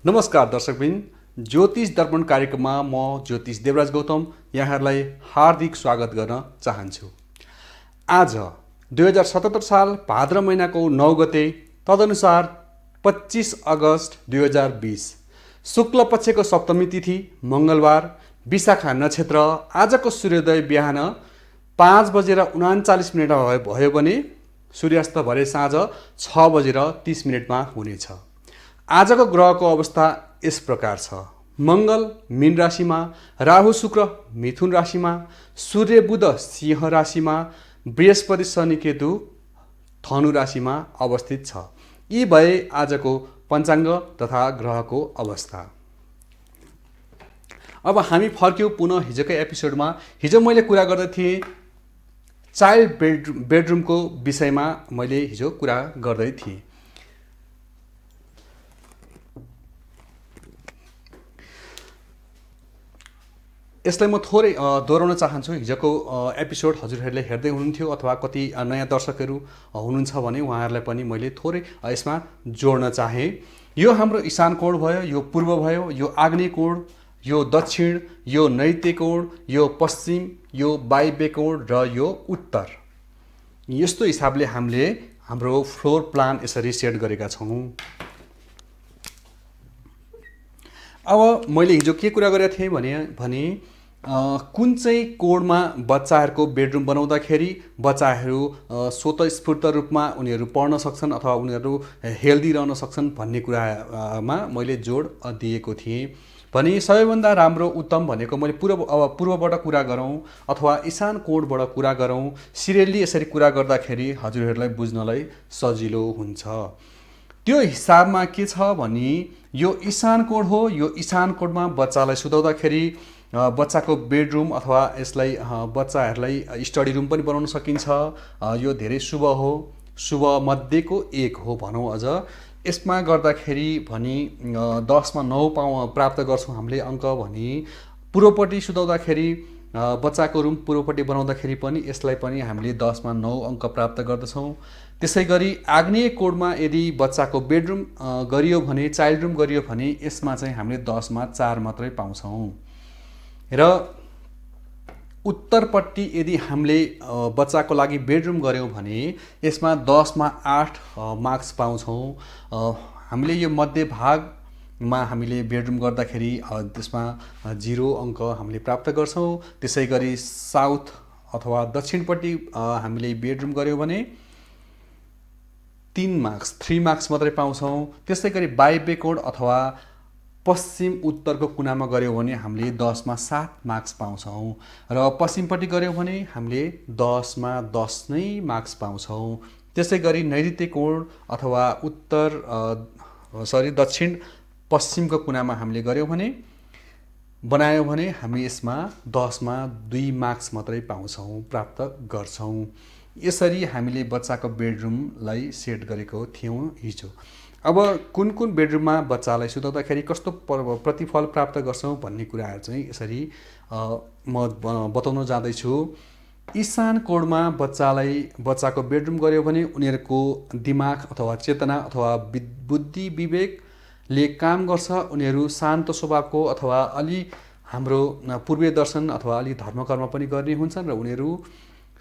नमस्कार दर्शकबिन, ज्योतिष दर्पण कार्यक्रममा म ज्योतिष देवराज गौतम यहाँहरूलाई हार्दिक स्वागत गर्न चाहन्छु। आज 2077 साल भाद्र महिनाको 9 गते तदनुसार 25 अगस्त 2020 शुक्ल पक्षको सप्तमी तिथि मंगलबार, विशाखा नक्षत्र। आजको सूर्योदय बिहान 5:39 भयो भने सूर्यास्त भरे साँझ 6:30 हुनेछ। आजको ग्रहको अवस्था यस प्रकार छ। मंगल मीन राशिमा, राहु शुक्र मिथुन राशिमा, सूर्य बुध सिंह राशिमा, बृहस्पति शनि केतु धनु राशिमा अवस्थित छ। यी भए आजको पञ्चाङ्ग तथा ग्रहको अवस्था। अब हामी फर्क्यौँ पुनः हिजोकै एपिसोडमा। हिजो मैले कुरा गर्दै थिएँ चाइल्ड बेडरुमको विषयमा। मैले हिजो कुरा गर्दै थिएँ। यसलाई म थोरै दोहोऱ्याउन चाहन्छु। हिजोको एपिसोड हजुरहरूले हेर्दै हुनुहुन्थ्यो अथवा कति नयाँ दर्शकहरू हुनुहुन्छ भने उहाँहरूलाई पनि मैले थोरै यसमा जोड्न चाहेँ। यो हाम्रो इशान कोण भयो, यो पूर्व भयो, यो आग्नेय कोण, यो दक्षिण, यो नैऋत्य कोण, यो पश्चिम, यो वायव्य कोण र यो उत्तर। यस्तो हिसाबले हामीले हाम्रो फ्लोर प्लान यसरी सेट गरेका छौँ। अब मैले हिजो के कुरा गरेको थिएँ भने कुन चाहिँ कोणमा बच्चाहरूको बेडरुम बनाउँदाखेरि बच्चाहरू स्वतस्फूर्त रूपमा उनीहरू पढ्न सक्छन् अथवा उनीहरू हेल्दी रहन सक्छन् भन्ने कुरामा मैले जोड दिएको थिएँ। भने सबैभन्दा राम्रो उत्तम भनेको मैले पूर्वबाट कुरा गरौँ अथवा ईशान कोणबाट कुरा गरौँ। सिरियल्ली यसरी कुरा गर्दाखेरि हजुरहरूलाई बुझ्नलाई सजिलो हुन्छ। त्यो हिसाबमा के छ भने यो ईशान कोण हो। यो ईशान कोणमा बच्चालाई सुताउँदाखेरि बच्चाको बेडरुम अथवा यसलाई बच्चाहरूलाई स्टडी रुम पनि बनाउन सकिन्छ। यो धेरै शुभ हो, शुभ मध्येको एक हो भनौँ। अझ यसमा गर्दाखेरि भनी 10मा 9 प्राप्त गर्छौँ हामीले अङ्क। भनी पूर्वपट्टि सुताउँदाखेरि बच्चाको रुम पूर्वपट्टि बनाउँदाखेरि पनि यसलाई पनि हामीले 10मा 9 अङ्क प्राप्त गर्दछौँ। त्यसै गरी आग्नेय कोणमा यदि बच्चाको बेडरुम गरियो भने, चाइल्ड रुम गरियो भने यसमा चाहिँ हामीले 10मा 4 मात्रै पाउँछौँ। र उत्तरपट्टि यदि हामीले बच्चाको लागि बेडरुम गऱ्यौँ भने यसमा 10मा 8 मार्क्स पाउँछौँ। हामीले यो मध्य भागमा हामीले बेडरुम गर्दाखेरि त्यसमा 0 अङ्क हामीले प्राप्त गर्छौँ। त्यसै गरी साउथ अथवा दक्षिणपट्टि हामीले बेडरुम गऱ्यौँ भने 3 मार्क्स मात्रै पाउँछौँ। त्यसै गरी वायव्य कोण अथवा पश्चिम उत्तरको कुनामा गऱ्यौँ भने हामीले 10मा 7 मार्क्स पाउँछौँ। र पश्चिमपट्टि गऱ्यौँ भने हामीले 10मा 10 नै मार्क्स पाउँछौँ। त्यसै गरी नैऋत्य कोण अथवा दक्षिण पश्चिमको कुनामा हामीले गऱ्यौँ भने बनायौँ भने हामी यसमा 10मा 2 मार्क्स मात्रै पाउँछौँ, प्राप्त गर्छौँ। यसरी हामीले बच्चाको बेडरुमलाई सेट गरेको थियौँ हिजो। अब कुन बेडरुममा बच्चालाई सुताउँदाखेरि कस्तो प्रतिफल प्राप्त गर्छौँ भन्ने कुराहरू चाहिँ यसरी म बताउन जाँदैछु। ईशान कोणमा बच्चाको बेडरुम गऱ्यो भने उनीहरूको दिमाग अथवा चेतना अथवा बुद्धि विवेकले काम गर्छ। उनीहरू शान्त स्वभावको अथवा अलि हाम्रो पूर्वीय दर्शन अथवा अलि धर्मकर्म पनि गर्ने हुन्छन् र उनीहरू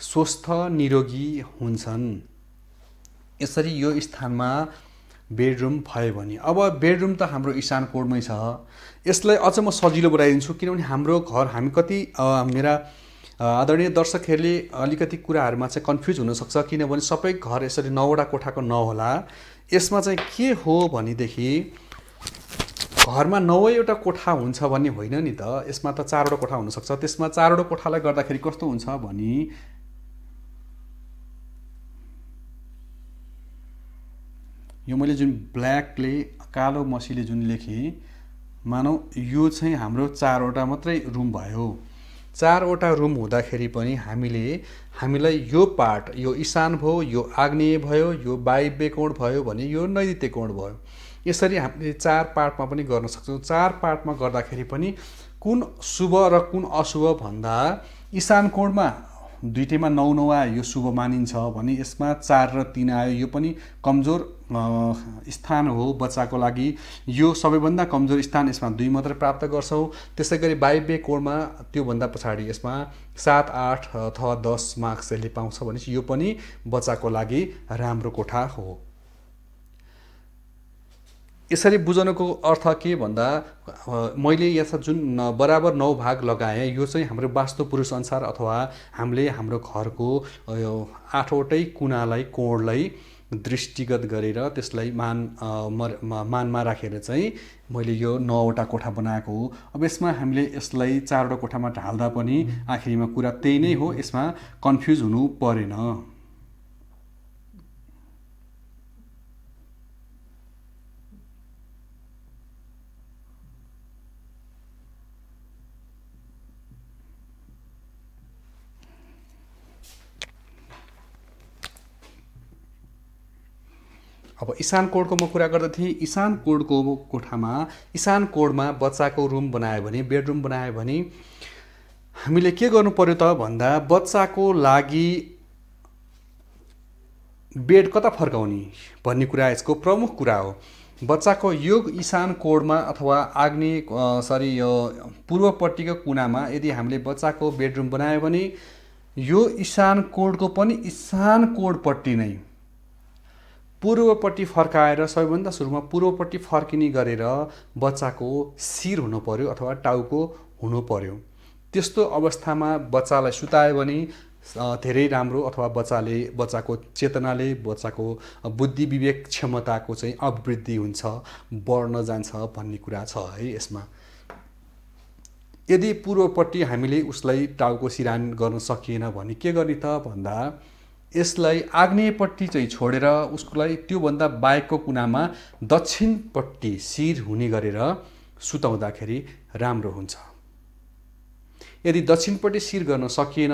स्वस्थ निरोगी हुन्छन्। यसरी यो स्थानमा बेडरुम भयो भने, अब बेडरुम त हाम्रो ईशान कोणमै छ। यसलाई अझ म सजिलो बनाइदिन्छु किनभने हाम्रो घर हामी कति मेरा आदरणीय दर्शकहरूले अलिकति कुराहरूमा चाहिँ कन्फ्युज हुनसक्छ किनभने सबै घर यसरी 9वटा कोठाको नहोला। यसमा चाहिँ के हो भनेदेखि घरमा 9वटा कोठा हुन्छ भन्ने होइन नि त। यसमा त 4वटा कोठा हुनसक्छ। त्यसमा 4वटा कोठालाई गर्दाखेरि कस्तो हुन्छ भने यो मैले जुन ब्ल्याकले कालो मसीले जुन लेखेँ, मानौ यो चाहिँ हाम्रो 4वटा मात्रै रुम भयो। 4वटा रुम हुँदाखेरि पनि हामीलाई यो पार्ट, यो ईशान भयो, यो आग्नेय भयो, यो वायव्य कोण भयो भने यो नैऋत्य कोण भयो। यसरी हामीले 4 पार्टमा पनि गर्न सक्छौँ। 4 पार्टमा गर्दाखेरि पनि कुन शुभ र कुन अशुभ भन्दा ईशान कोणमा दुईटैमा 9 आयो यो शुभ मानिन्छ भने यसमा 4 र 3 आयो यो पनि कमजोर स्थान हो बच्चाको लागि। यो सबैभन्दा कमजोर स्थान, यसमा 2 मात्रै प्राप्त गर्छौँ। त्यसै गरी वायव्य कोणमा त्योभन्दा पछाडि यसमा 7, 8 अथवा 10 मार्क्स यसले पाउँछ भने यो पनि बच्चाको लागि राम्रो कोठा हो। यसरी बुझ्नुको अर्थ के भन्दा मैले यहाँ जुन बराबर 9 भाग लगाएँ यो चाहिँ हाम्रो वास्तु पुरुष अनुसार अथवा हामीले हाम्रो घरको 8वटै कुनालाई कोणलाई दृष्टिगत गरेर त्यसलाई मानमा राखेर चाहिँ मैले यो 9वटा कोठा बनाएको हो। अब यसमा हामीले यसलाई 4वटा कोठामा ढाल्दा पनि आखिरीमा कुरा त्यही नै हो, यसमा कन्फ्युज हुनु परेन। अब इशान कोणको म कुरा गर्दै थिएँ। इशान कोणको कोठामा इशान कोणमा बच्चाको रुम बनायो भने, बेडरुम बनायो भने हामीले के गर्नु पर्यो त भन्दा बच्चाको लागि बेड कता फर्काउने भन्ने कुरा यसको प्रमुख कुरा हो। बच्चाको यो इशान कोणमा अथवा यो पूर्वपट्टिको कुनामा यदि हामीले बच्चाको बेडरुम बनायो भने यो इशान कोणको पनि इशान कोणपट्टि नै पूर्वपट्टि फर्काएर सबैभन्दा सुरुमा पूर्वपट्टि फर्किने गरेर बच्चाको शिर हुनु पर्यो अथवा टाउको हुनु पर्यो। त्यस्तो अवस्थामा बच्चालाई सुतायो भने धेरै राम्रो, अथवा बच्चाको चेतनाले, बच्चाको बुद्धि विवेक क्षमताको चाहिँ अभिवृद्धि हुन्छ, बढ्न जान्छ भन्ने कुरा छ है यसमा। यदि पूर्वपट्टि हामीले उसलाई टाउको सिरान गर्न सकिएन भने के गर्ने त भन्दा यसलाई आग्नेयपट्टि चाहिँ छोडेर उसलाई त्योभन्दा बाहेकको कुनामा दक्षिणपट्टि शिर हुने गरेर सुताउँदाखेरि राम्रो हुन्छ। यदि दक्षिणपट्टि शिर गर्न सकिएन,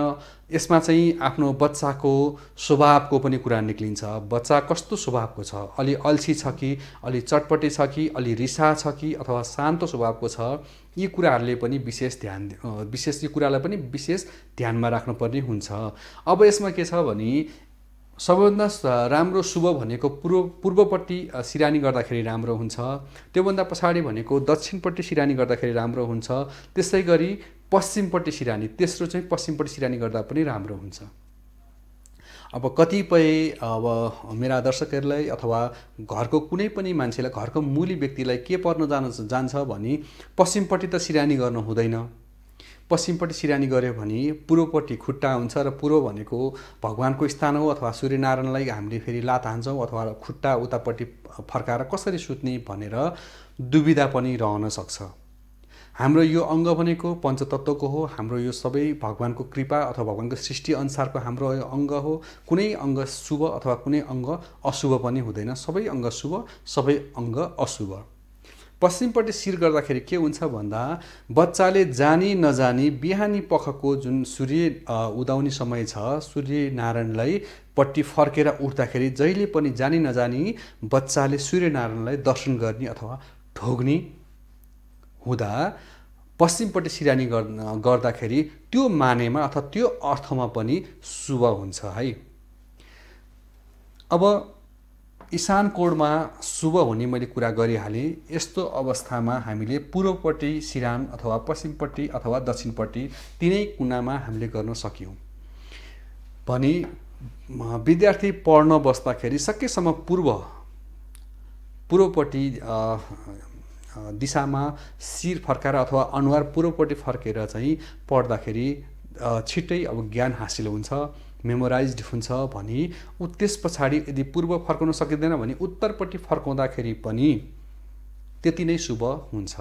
यसमा चाहिँ आफ्नो बच्चाको स्वभावको पनि कुरा निक्लिन्छ। बच्चा कस्तो स्वभावको छ, अलि अल्छी छ कि, अलि चटपटे छ कि, अलि रिसा छ कि, अथवा शान्त स्वभावको छ, यी कुराहरूले पनि यो कुरालाई पनि विशेष ध्यानमा राख्नुपर्ने हुन्छ। अब यसमा के छ भने सबैभन्दा राम्रो शुभ भनेको पूर्वपट्टि सिरानी गर्दाखेरि राम्रो हुन्छ, त्योभन्दा पछाडि भनेको दक्षिणपट्टि सिरानी गर्दाखेरि राम्रो हुन्छ, त्यसै गरी पश्चिमपट्टि सिरानी, तेस्रो चाहिँ पश्चिमपट्टि सिरानी गर्दा पनि राम्रो हुन्छ। अब कतिपय मेरा दर्शकहरूलाई अथवा घरको कुनै पनि मान्छेलाई, घरको मूली व्यक्तिलाई के पर्न जान्छ भने पश्चिमपट्टि त सिरानी गर्नु हुँदैन। पश्चिमपट्टि सिरानी गऱ्यो भने पूर्वपट्टि खुट्टा हुन्छ र पूर्व भनेको भगवानको स्थान हो, अथवा सूर्यनारायणलाई हामीले फेरि लात हान्छौँ अथवा खुट्टा उतापट्टि फर्काएर कसरी सुत्ने भनेर दुविधा पनि रहन सक्छ। हाम्रो यो अङ्ग भनेको पञ्चतत्त्वको हो। हाम्रो यो सबै भगवानको कृपा अथवा भगवानको सृष्टि अनुसारको हाम्रो अङ्ग हो। कुनै अङ्ग शुभ अथवा कुनै अङ्ग अशुभ पनि हुँदैन। सबै अङ्ग शुभ, सबै अङ्ग अशुभ। पश्चिमपट्टि शिर गर्दाखेरि के हुन्छ भन्दा बच्चाले जानी नजानी बिहानी पखको जुन सूर्य उदाउने समय छ, सूर्यनारायणलाई पट्टि फर्केर उठ्दाखेरि जहिले पनि जानी नजानी बच्चाले सूर्यनारायणलाई दर्शन गर्ने अथवा ढोग्ने हुँदा पश्चिमपट्टि सिरानी गर्दाखेरि त्यो मानेमा अथवा त्यो अर्थमा पनि शुभ हुन्छ है। अब इशान कोणमा शुभ हुने मैले कुरा गरिहालेँ। यस्तो अवस्थामा हामीले पूर्वपट्टि सिरान अथवा पश्चिमपट्टि अथवा दक्षिणपट्टि तिनै कुनामा हामीले गर्न सक्यौँ भने विद्यार्थी पढ्न बस्दाखेरि सकेसम्म पूर्वपट्टि दिशामा शिर फर्काएर अथवा अनुहार पूर्वपट्टि फर्केर चाहिँ पढ्दाखेरि छिट्टै अब ज्ञान हासिल हुन्छ, मेमोराइज्ड हुन्छ भने त्यस पछाडि यदि पूर्व फर्काउन सकिँदैन भने उत्तरपट्टि फर्काउँदाखेरि पनि त्यति नै शुभ हुन्छ।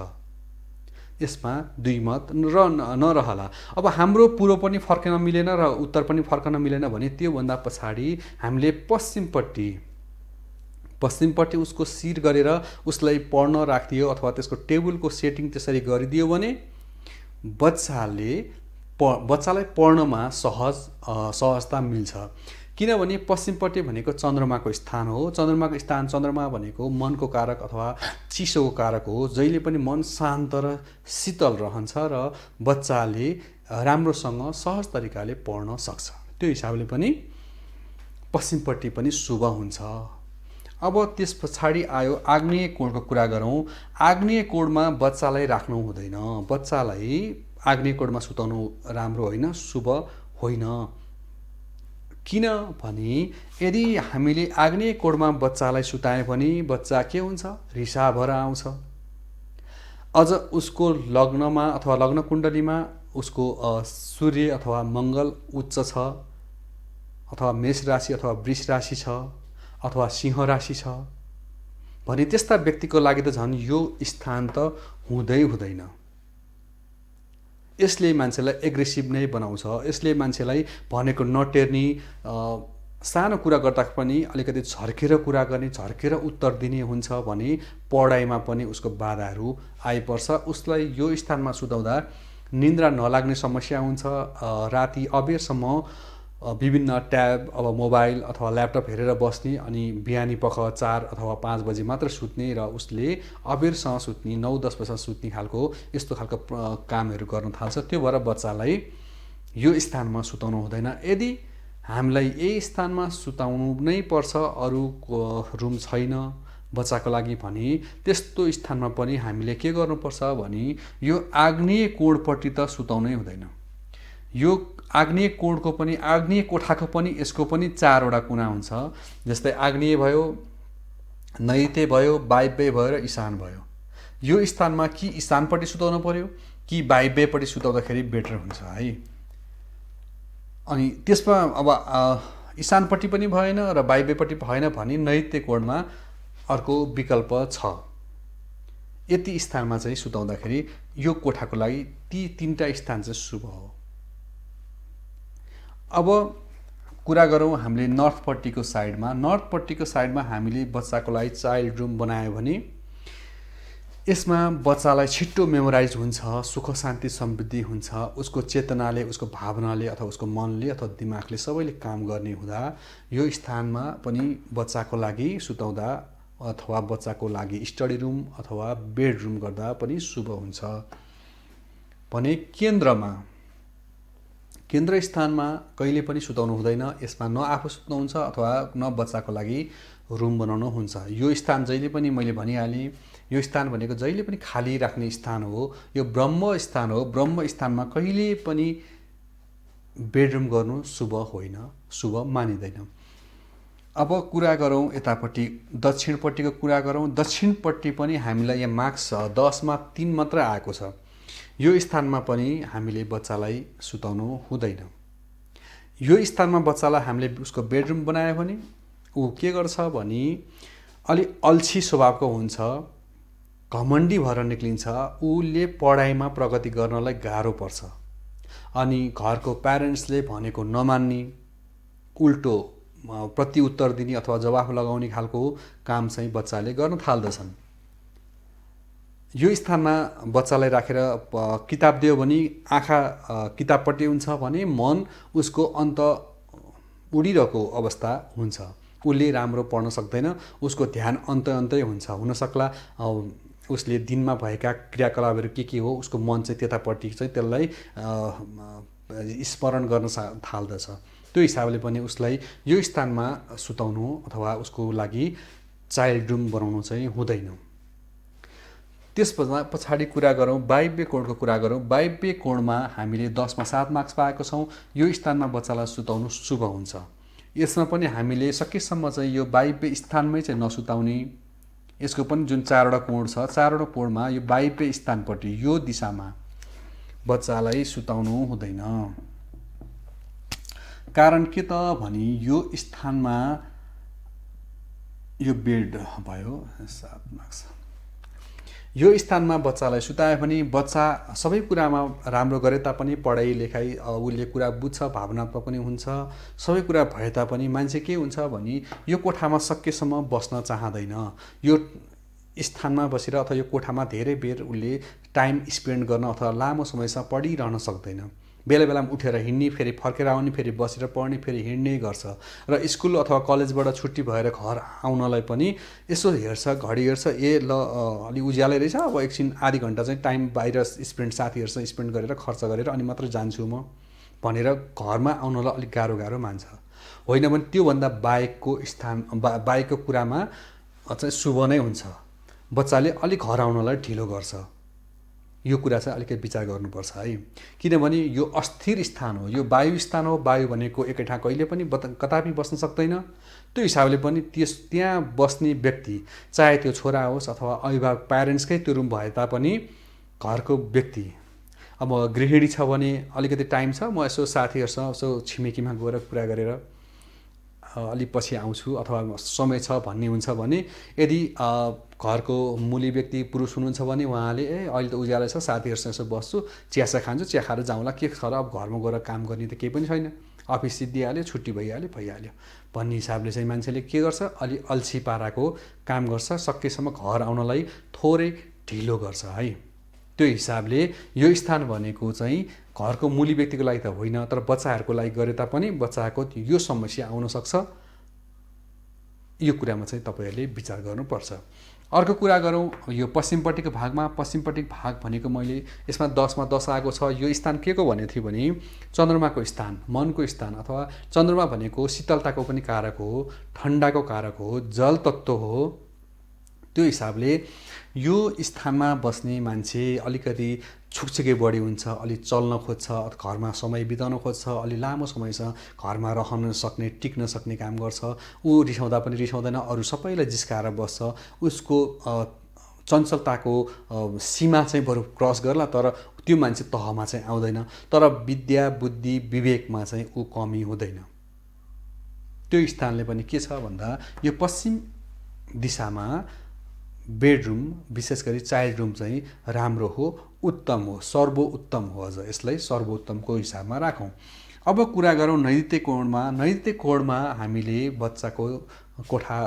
यसमा दुई मत नरहला। अब हाम्रो पूर्व पनि फर्कन मिलेन र उत्तर पनि फर्कन मिलेन भने त्योभन्दा पछाडि हामीले पश्चिमपट्टि उसको शिर गरेर उसलाई पढ्न राखिदियो अथवा त्यसको टेबलको सेटिङ त्यसरी गरिदियो भने बच्चालाई पढ्नमा सहजता मिल्छ। किनभने पश्चिमपट्टि भनेको चन्द्रमाको स्थान हो। चन्द्रमा भनेको मनको कारक अथवा चिसोको कारक हो। जहिले पनि मन शान्त र शीतल रहन्छ र बच्चाले राम्रोसँग सहज तरिकाले पढ्न सक्छ। त्यो हिसाबले पनि पश्चिमपट्टि पनि शुभ हुन्छ। अब त्यस पछाडि आयो आग्नेय कोणको कुरा गरौँ। आग्नेय कोणमा बच्चालाई राख्नु हुँदैन। बच्चालाई आग्नेय कोणमा सुताउनु राम्रो होइन, शुभ होइन। किनभने यदि हामीले आग्नेय कोणमा बच्चालाई सुताए भने बच्चा के हुन्छ, रिसा भएर आउँछ। अझ उसको लग्नमा अथवा लग्न कुण्डलीमा उसको सूर्य अथवा मङ्गल उच्च छ, अथवा मेष राशि अथवा वृष राशि छ, अथवा सिंह राशि छ भने त्यस्ता व्यक्तिको लागि त झन् यो स्थान त हुँदै हुँदैन। यसले मान्छेलाई एग्रेसिभ नै बनाउँछ। यसले मान्छेलाई भनेको नटेर्ने, सानो कुरा गर्दा पनि अलिकति झर्केर कुरा गर्ने, झर्केर उत्तर दिने हुन्छ भने पढाइमा पनि उसको बाधाहरू आइपर्छ। उसलाई यो स्थानमा सुताउँदा निन्द्रा नलाग्ने समस्या हुन्छ। राति अबेरसम्म विभिन्न ट्याब अब मोबाइल अथवा ल्यापटप हेरेर बस्ने, अनि बिहानी पख 4 अथवा 5 बजी मात्र सुत्ने र उसले अबेरसम्म सुत्ने, 9-10 बजीसम्म सुत्ने खालको यस्तो खालको कामहरू गर्न थाल्छ। त्यो भएर बच्चालाई यो स्थानमा सुताउनु हुँदैन। यदि हामीलाई यही स्थानमा सुताउनु नै पर्छ, अरू रुम छैन बच्चाको लागि भने त्यस्तो स्थानमा पनि हामीले के गर्नुपर्छ भने यो आग्नेय कोणपट्टि त सुताउनै हुँदैन। यो आग्नेय कोणको पनि, आग्नेय कोठाको पनि यसको पनि 4 वटा कुना हुन्छ। जस्तै आग्नेय भयो, नैऋत्य भयो, वायव्य भयो र ईशान भयो। यो स्थानमा कि ईशानपट्टि सुताउनु पर्यो कि वायव्यपट्टि सुताउँदाखेरि बेटर हुन्छ है। अनि त्यसमा अब ईशानपट्टि पनि भएन र वायव्यपट्टि भएन भने नैऋत्य कोणमा अर्को विकल्प छ। यति स्थानमा चाहिँ सुताउँदाखेरि यो कोठाको लागि ती 3टा स्थान चाहिँ शुभ हो। अब कुरा गरौँ हामीले नर्थपट्टिको साइडमा। नर्थपट्टिको साइडमा हामीले बच्चाको लागि चाइल्ड रुम बनायो भने यसमा बच्चालाई छिट्टो मेमोराइज हुन्छ, सुख शान्ति समृद्धि हुन्छ। उसको चेतनाले, उसको भावनाले अथवा उसको मनले अथवा दिमागले सबैले काम गर्ने हुँदा यो स्थानमा पनि बच्चाको लागि सुताउँदा अथवा बच्चाको लागि स्टडी रुम अथवा बेडरुम गर्दा पनि शुभ हुन्छ। भने केन्द्र स्थानमा कहिले पनि सुताउनु हुँदैन। यसमा न आफू सुत्नुहुन्छ अथवा न बच्चाको लागि रुम बनाउनु हुन्छ। यो स्थान जहिले पनि मैले भनिहालेँ, यो स्थान भनेको जहिले पनि खाली राख्ने स्थान हो। यो ब्रह्म स्थान हो। ब्रह्म स्थानमा कहिले पनि बेडरुम गर्नु शुभ होइन, शुभ मानिँदैन। अब कुरा गरौँ यतापट्टि दक्षिणपट्टिको कुरा गरौँ। दक्षिणपट्टि पनि हामीलाई यहाँ मार्क्स 10मा 3 मात्र आएको छ। यो स्थानमा पनि हामीले बच्चालाई सुताउनु हुँदैन। यो स्थानमा बच्चालाई हामीले उसको बेडरुम बनायो भने ऊ के गर्छ भने अलि अल्छी स्वभावको हुन्छ, घमण्डी भएर निक्लिन्छ। उसले पढाइमा प्रगति गर्नलाई गाह्रो पर्छ। अनि घरको प्यारेन्ट्सले भनेको नमान्ने, उल्टो प्रत्युत्तर दिने अथवा जवाफ लगाउने खालको काम चाहिँ बच्चाले गर्न थाल्दछन्। यो स्थानमा बच्चालाई राखेर किताब दियो भने आँखा किताबपट्टि हुन्छ भने मन उसको अन्त उडिरहेको अवस्था हुन्छ। उसले राम्रो पढ्न सक्दैन। उसको ध्यान अन्तै हुन्छ। हुनसक्ला उसले दिनमा भएका क्रियाकलापहरू के हो, उसको मन चाहिँ त्यतापट्टि चाहिँ त्यसलाई स्मरण गर्न थाल्दछ। त्यो हिसाबले पनि उसलाई यो स्थानमा सुताउनु अथवा उसको लागि चाइल्ड रुम बनाउनु चाहिँ हुँदैन। त्यस पछाडि कुरा गरौँ वायव्य कोणको कुरा गरौँ। वायव्य कोणमा हामीले 10मा 7 मार्क्स पाएको छौँ। यो स्थानमा बच्चालाई सुताउनु शुभ हुन्छ। यसमा पनि हामीले सकेसम्म चाहिँ यो वायव्य स्थानमै चाहिँ नसुताउने। यसको पनि जुन 4 वटा कोण छ, 4 वटा कोणमा यो वायव्य स्थानपट्टि यो दिशामा बच्चालाई सुताउनु हुँदैन। कारण के त भने यो स्थानमा यो बेड भयो 7 मार्क्स। यो स्थानमा बच्चालाई सुतायो भने बच्चा सबै कुरामा राम्रो गरे तापनि पढाइ लेखाइ उसले कुरा बुझ्छ, भावनात्मक पनि हुन्छ। सबै कुरा भए तापनि मान्छे के हुन्छ भने यो कोठामा सकेसम्म बस्न चाहँदैन। यो स्थानमा बसेर अथवा यो कोठामा धेरै बेर उसले टाइम स्पेन्ड गर्न अथवा लामो समयसम्म पढिरहन सक्दैन। बेला बेलामा उठेर हिँड्ने, फेरि फर्केर आउने, फेरि बसेर पढ्ने, फेरि हिँड्ने गर्छ। र स्कुल अथवा कलेजबाट छुट्टी भएर घर आउनलाई पनि यसो हेर्छ, घडी हेर्छ, ल अलि उज्यालै रहेछ, अब एकछिन आधी घन्टा चाहिँ टाइम बाहिर साथीहरूसँग स्पेन्ड गरेर खर्च गरेर अनि मात्र जान्छु म भनेर घरमा आउनलाई अलिक गाह्रो मान्छ। होइन भने त्योभन्दा बाहेकको स्थान बाहेकको कुरामा चाहिँ शुभ नै हुन्छ। बच्चाले अलिक घर आउनलाई ढिलो गर्छ। यो कुरा चाहिँ अलिकति विचार गर्नुपर्छ है। किनभने यो अस्थिर स्थान हो, यो वायु स्थान हो। वायु भनेको एकै ठाउँ कहिले पनि कदापि बस्न सक्दैन। त्यो हिसाबले पनि त्यहाँ बस्ने व्यक्ति, चाहे त्यो छोरा होस् अथवा अभिभावक प्यारेन्ट्सकै त्यो रुम भए तापनि घरको व्यक्ति, अब गृहिणी छ भने अलिकति टाइम छ, म यसो साथीहरूसँग यसो छिमेकीमा गएर कुरा गरेर अलिक पछि आउँछु अथवा समय छ भन्ने हुन्छ भने, यदि घरको मूली व्यक्ति पुरुष हुनुहुन्छ भने उहाँले अहिले त उज्यालो छ, साथीहरूसँग यसो बस्छु, चियासा खान्छु, चिया खाएर जाउँला, के छ र अब घरमा गएर काम गर्ने त केही पनि छैन, अफिस सिद्धिहाल्यो, छुट्टी भइहाल्यो भन्ने हिसाबले चाहिँ मान्छेले के गर्छ, अलि अल्छी पाराको काम गर्छ, सकेसम्म घर आउनलाई थोरै ढिलो गर्छ है। त्यो हिसाबले यो स्थान भनेको चाहिँ घरको मूली व्यक्तिको लागि त होइन, तर बच्चाहरूको लागि गरे तापनि बच्चाको यो समस्या आउन सक्छ। यो कुरामा चाहिँ तपाईँहरूले विचार गर्नुपर्छ। अर्को कुरा गरौँ यो पश्चिमपट्टिको भागमा। पश्चिमपट्टिको भाग भनेको मैले यसमा 10मा 10 आएको छ। यो स्थान के को भनेको थियो भने चन्द्रमाको स्थान, मनको स्थान, अथवा चन्द्रमा भनेको शीतलताको पनि कारक हो, ठन्डाको कारक हो, जल तत्त्व हो। त्यो हिसाबले यो स्थानमा बस्ने मान्छे अलिकति छुकछुके बढी हुन्छ, अलि चल्न खोज्छ, घरमा समय बिताउन खोज्छ, अलि लामो समयसम्म घरमा रहन सक्ने, टिक्न सक्ने काम गर्छ। ऊ रिसाउँदा पनि रिसाउँदैन, अरू सबैलाई जिस्काएर बस्छ। उसको चञ्चलताको सीमा चाहिँ बरु क्रस गर्ला, तर त्यो मान्छे तहमा चाहिँ आउँदैन। तर विद्या, बुद्धि, विवेकमा चाहिँ ऊ कमी हुँदैन। त्यो स्थानले पनि के छ भन्दा यो पश्चिम दिशामा बेडरुम, विशेष गरी चाइल्ड रुम चाहिँ राम्रो हो, उत्तम हो, सर्वोत्तम हो। अझ यसलाई सर्वोत्तमको हिसाबमा राखौँ। अब कुरा गरौँ नैऋत्य कोणमा। नैऋत्य कोणमा हामीले बच्चाको कोठा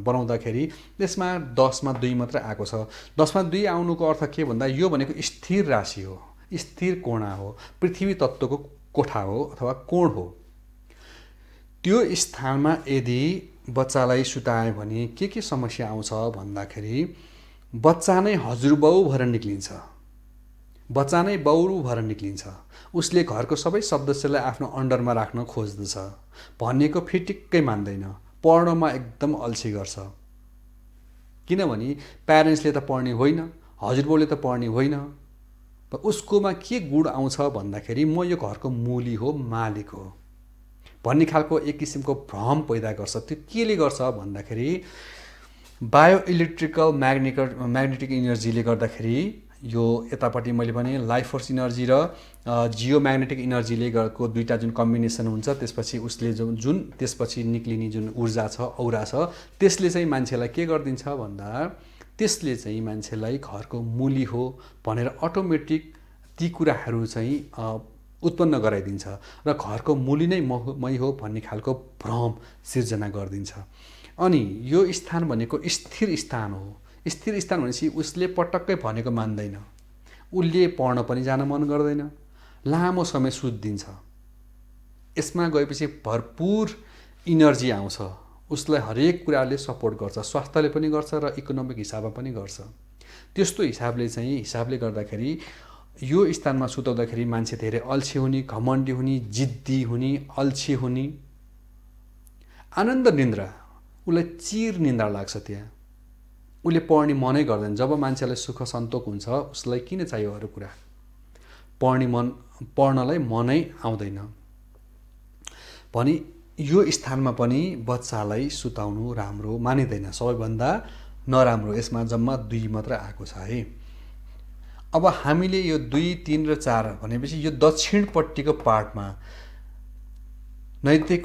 बनाउँदाखेरि त्यसमा 10मा 2 मात्रै आएको छ। 10मा 2 आउनुको अर्थ के भन्दा यो भनेको स्थिर राशि हो, स्थिर कोणा हो, पृथ्वी तत्त्वको कोठा हो अथवा कोण हो। त्यो स्थानमा यदि बच्चालाई सुतायो भने के समस्या आउँछ भन्दाखेरि बच्चा नै हजुरबाउ भएर निक्लिन्छ, बच्चा नै बाउरू भएर निक्लिन्छ। उसले घरको सबै सदस्यलाई आफ्नो अन्डरमा राख्न खोज्दछ, भनेको फिटिक्कै मान्दैन, पढ्नमा एकदम अल्छी गर्छ। किनभने प्यारेन्ट्सले त पढ्ने होइन, हजुरबाउले त पढ्ने होइन। उसकोमा के गुण आउँछ भन्दाखेरि म यो घरको मूली हो, मालिक हो भन्ने खालको एक किसिमको भ्रम पैदा गर्छ। त्यो केले गर्छ भन्दाखेरि बायो इलेक्ट्रिकल म्याग्नेटिक इनर्जीले गर्दाखेरि यो यतापट्टि मैले भने लाइफ फोर्स इनर्जी र जियो म्याग्नेटिक इनर्जीले गर्को दुईटा जुन कम्बिनेसन हुन्छ, त्यसपछि उसले जुन त्यसपछि निक्लिने जुन ऊर्जा छ, औरा छ, त्यसले चाहिँ मान्छेलाई के गरिदिन्छ भन्दा त्यसले चाहिँ मान्छेलाई घरको मूली हो भनेर अटोमेटिक ती कुराहरू चाहिँ उत्पन्न गराइदिन्छ र घरको मूली नै मै हो भन्ने खालको भ्रम सिर्जना गरिदिन्छ। अनि यो स्थान भनेको स्थिर स्थान हो। स्थिर स्थान भनेपछि उसले पटक्कै भनेको मान्दैन, उसले पढ्न पनि जान मन गर्दैन, लामो समय सुत दिन्छ। यसमा गएपछि भरपुर इनर्जी आउँछ, उसलाई हरेक कुराले सपोर्ट गर्छ, स्वास्थ्यले पनि गर्छ र इकोनोमिक हिसाबमा पनि गर्छ। त्यस्तो हिसाबले गर्दाखेरि यो स्थानमा सुताउँदाखेरि मान्छे धेरै अल्छी हुने, घमण्डी हुने, जिद्दी हुने, अल्छी हुने, आनन्द निन्द्रा, उसलाई चिर निन्द्रा लाग्छ। त्यहाँ उसले पढ्ने मनै गर्दैन। जब मान्छेलाई सुख सन्तोक हुन्छ उसलाई किन चाहियो अरू कुरा, पढ्नलाई मनै आउँदैन। भने यो स्थानमा पनि बच्चालाई सुताउनु राम्रो मानिँदैन, सबैभन्दा नराम्रो। यसमा जम्मा 2 मात्र आएको छ है। अब हामीले यो 2, 3 र 4 भनेपछि यो दक्षिणपट्टिको पार्टमा नैऋत्य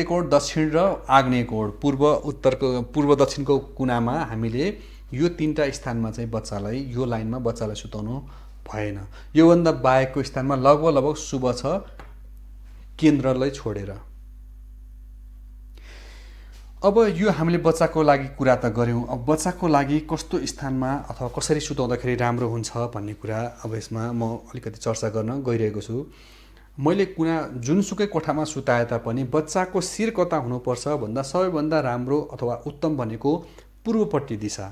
कोण, दक्षिण र आग्नेय कोण, पूर्व दक्षिणको कुनामा हामीले यो 3टा स्थानमा चाहिँ बच्चालाई यो लाइनमा बच्चालाई सुताउनु भएन। योभन्दा बाहेकको स्थानमा लगभग शुभ छ, केन्द्रलाई छोडेर। अब यो हामीले बच्चाको लागि कुरा त गऱ्यौँ। अब बच्चाको लागि कस्तो स्थानमा अथवा कसरी सुताउँदाखेरि राम्रो हुन्छ भन्ने कुरा अब यसमा म अलिकति चर्चा गर्न गइरहेको छु। मैले जुनसुकै कोठामा सुताए तापनि बच्चाको शिर कता हुनुपर्छ भन्दा सबैभन्दा राम्रो अथवा उत्तम भनेको पूर्वपट्टि दिशा।